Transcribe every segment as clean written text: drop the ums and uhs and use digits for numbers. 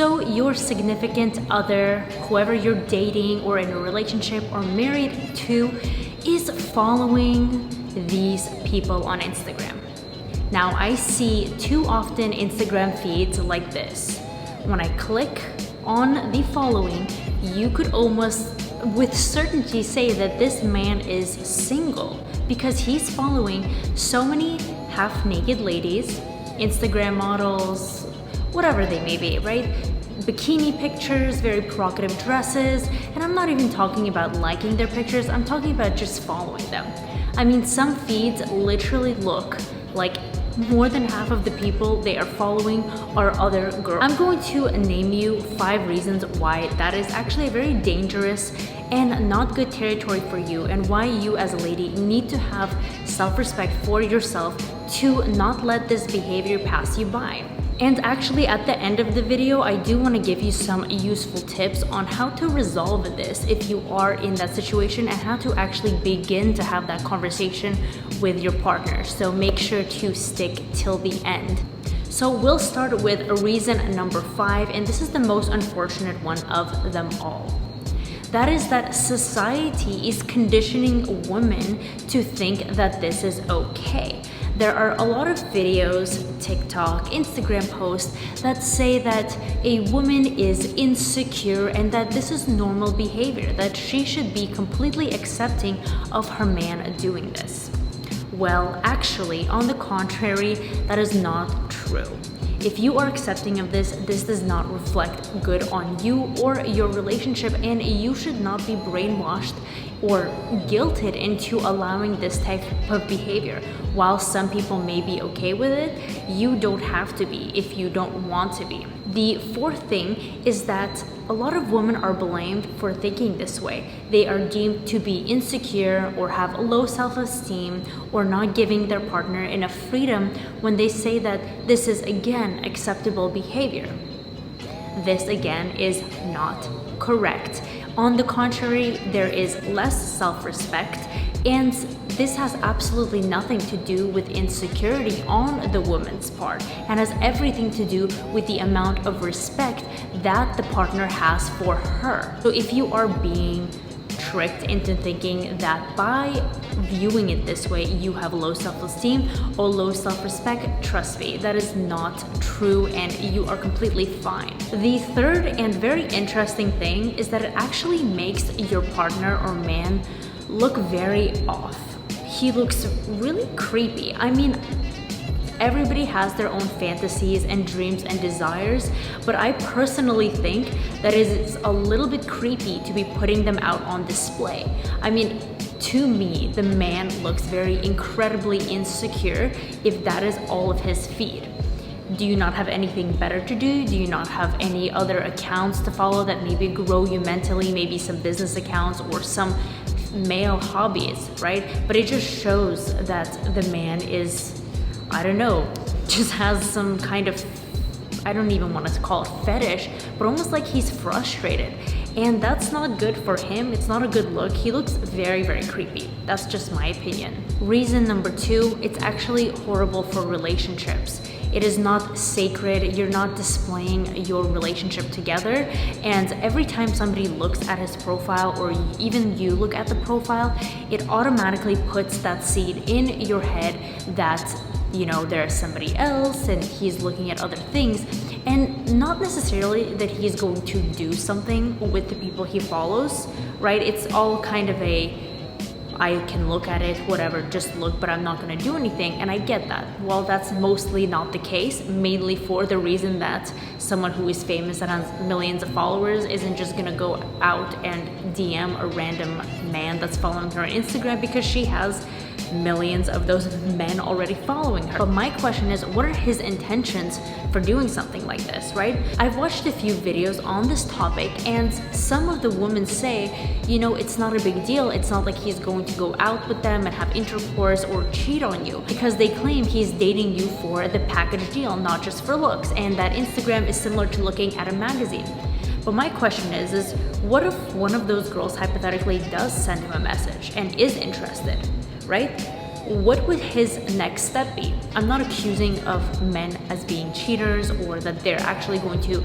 So your significant other, whoever you're dating or in a relationship or married to, is following these people on Instagram. Now, I see too often Instagram feeds like this. When I click on the following, you could almost with certainty say that this man is single because he's following so many half-naked ladies, Instagram models, whatever they may be, right? Bikini pictures, very provocative dresses, and I'm not even talking about liking their pictures, I'm talking about just following them. I mean, some feeds literally look like more than half of the people they are following are other girls. I'm going to name you 5 reasons why that is actually a very dangerous and not good territory for you, and why you as a lady need to have self-respect for yourself to not let this behavior pass you by. And actually at the end of the video, I do want to give you some useful tips on how to resolve this if you are in that situation, and how to actually begin to have that conversation with your partner. So make sure to stick till the end. So we'll start with reason number 5, and this is the most unfortunate one of them all. That is that society is conditioning women to think that this is okay. There are a lot of videos, TikTok, Instagram posts that say that a woman is insecure and that this is normal behavior, that she should be completely accepting of her man doing this. Well, actually, on the contrary, that is not true. If you are accepting of this, this does not reflect good on you or your relationship, and you should not be brainwashed or guilted into allowing this type of behavior. While some people may be okay with it, you don't have to be if you don't want to be. The 4th thing is that a lot of women are blamed for thinking this way. They are deemed to be insecure or have low self-esteem or not giving their partner enough freedom when they say that this is again acceptable behavior. This again is not correct. On the contrary, there is less self-respect, and this has absolutely nothing to do with insecurity on the woman's part, and has everything to do with the amount of respect that the partner has for her. So if you are being tricked into thinking that by viewing it this way you have low self-esteem or low self-respect, trust me, that is not true, and you are completely fine. The 3rd and very interesting thing is that it actually makes your partner or man look very off. He looks really creepy. I mean, everybody has their own fantasies and dreams and desires, but I personally think that it is a little bit creepy to be putting them out on display. I mean, to me, the man looks very incredibly insecure if that is all of his feed. Do you not have anything better to do? Do you not have any other accounts to follow that maybe grow you mentally, maybe some business accounts or some male hobbies, right? But it just shows that the man is, I don't know, just has some kind of, I don't even want to call it fetish, but almost like he's frustrated. And that's not good for him. It's not a good look. He looks very, very creepy. That's just my opinion. Reason number 2, it's actually horrible for relationships. It is not sacred. You're not displaying your relationship together. And every time somebody looks at his profile, or even you look at the profile, it automatically puts that seed in your head that, you know, there's somebody else and he's looking at other things, and not necessarily that he's going to do something with the people he follows, right? It's all kind of a, I can look at it, whatever, just look, but I'm not going to do anything. And I get that. Well, that's mostly not the case, mainly for the reason that someone who is famous and has millions of followers isn't just going to go out and DM a random man that's following her on Instagram because she has millions of those men already following her. But my question is, what are his intentions for doing something like this, right? I've watched a few videos on this topic, and some of the women say, you know, it's not a big deal. It's not like he's going to go out with them and have intercourse or cheat on you, because they claim he's dating you for the package deal, not just for looks, and that Instagram is similar to looking at a magazine. But my question is what if one of those girls hypothetically does send him a message and is interested, right? What would his next step be? I'm not accusing of men as being cheaters or that they're actually going to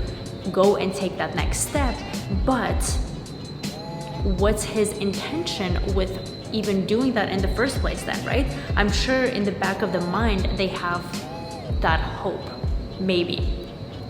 go and take that next step, but what's his intention with even doing that in the first place then, right? I'm sure in the back of the mind they have that hope, maybe.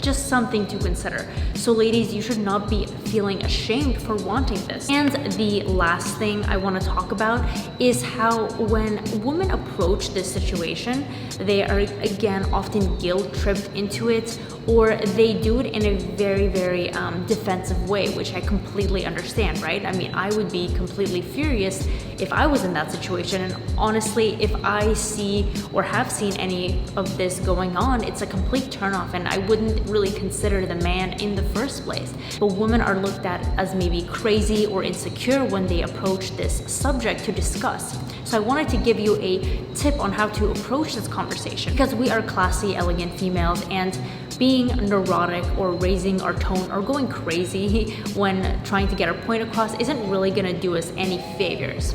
Just something to consider. So ladies, you should not be feeling ashamed for wanting this. And the last thing I want to talk about is how when women approach this situation, they are again often guilt-tripped into it, or they do it in a very, very defensive way, which I completely understand, right? I mean, I would be completely furious if I was in that situation. And honestly, if I see or have seen any of this going on, it's a complete turnoff, and I wouldn't really consider the man in the first place. But women are looked at as maybe crazy or insecure when they approach this subject to discuss. So I wanted to give you a tip on how to approach this conversation, because we are classy, elegant females, and being neurotic or raising our tone or going crazy when trying to get our point across isn't really gonna do us any favors.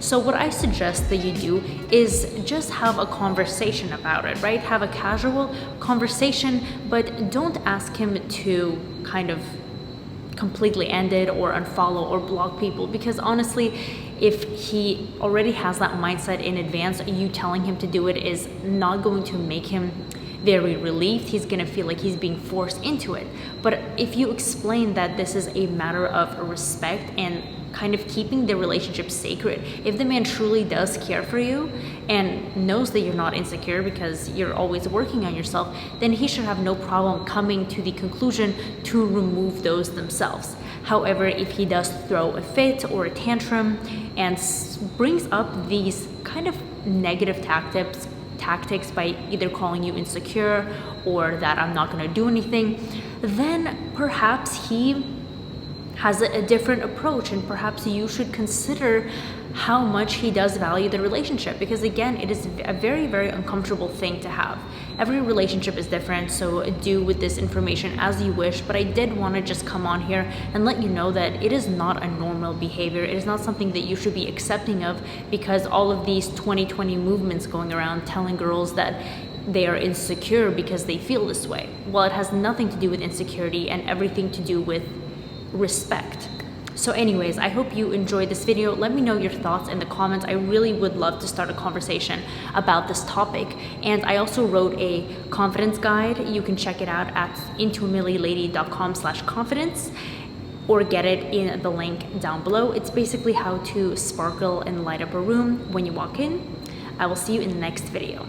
So what I suggest that you do is just have a conversation about it, right? Have a casual conversation, but don't ask him to kind of completely end it or unfollow or block people, because honestly, if he already has that mindset in advance, you telling him to do it is not going to make him very relieved. He's gonna feel like he's being forced into it. But if you explain that this is a matter of respect and kind of keeping the relationship sacred, if the man truly does care for you and knows that you're not insecure because you're always working on yourself, then he should have no problem coming to the conclusion to remove those themselves. However, if he does throw a fit or a tantrum and brings up these kind of negative tactics by either calling you insecure or that I'm not going to do anything, then perhaps he has a different approach, and perhaps you should consider how much he does value the relationship, because again, it is a very, very uncomfortable thing to have. Every relationship is different, so do with this information as you wish, but I did want to just come on here and let you know that it is not a normal behavior. It is not something that you should be accepting of, because all of these 2020 movements going around telling girls that they are insecure because they feel this way. Well, it has nothing to do with insecurity and everything to do with respect. So anyways, I hope you enjoyed this video. Let me know your thoughts in the comments. I really would love to start a conversation about this topic. And I also wrote a confidence guide. You can check it out at intoamililady.com/confidence or get it in the link down below. It's basically how to sparkle and light up a room when you walk in. I will see you in the next video.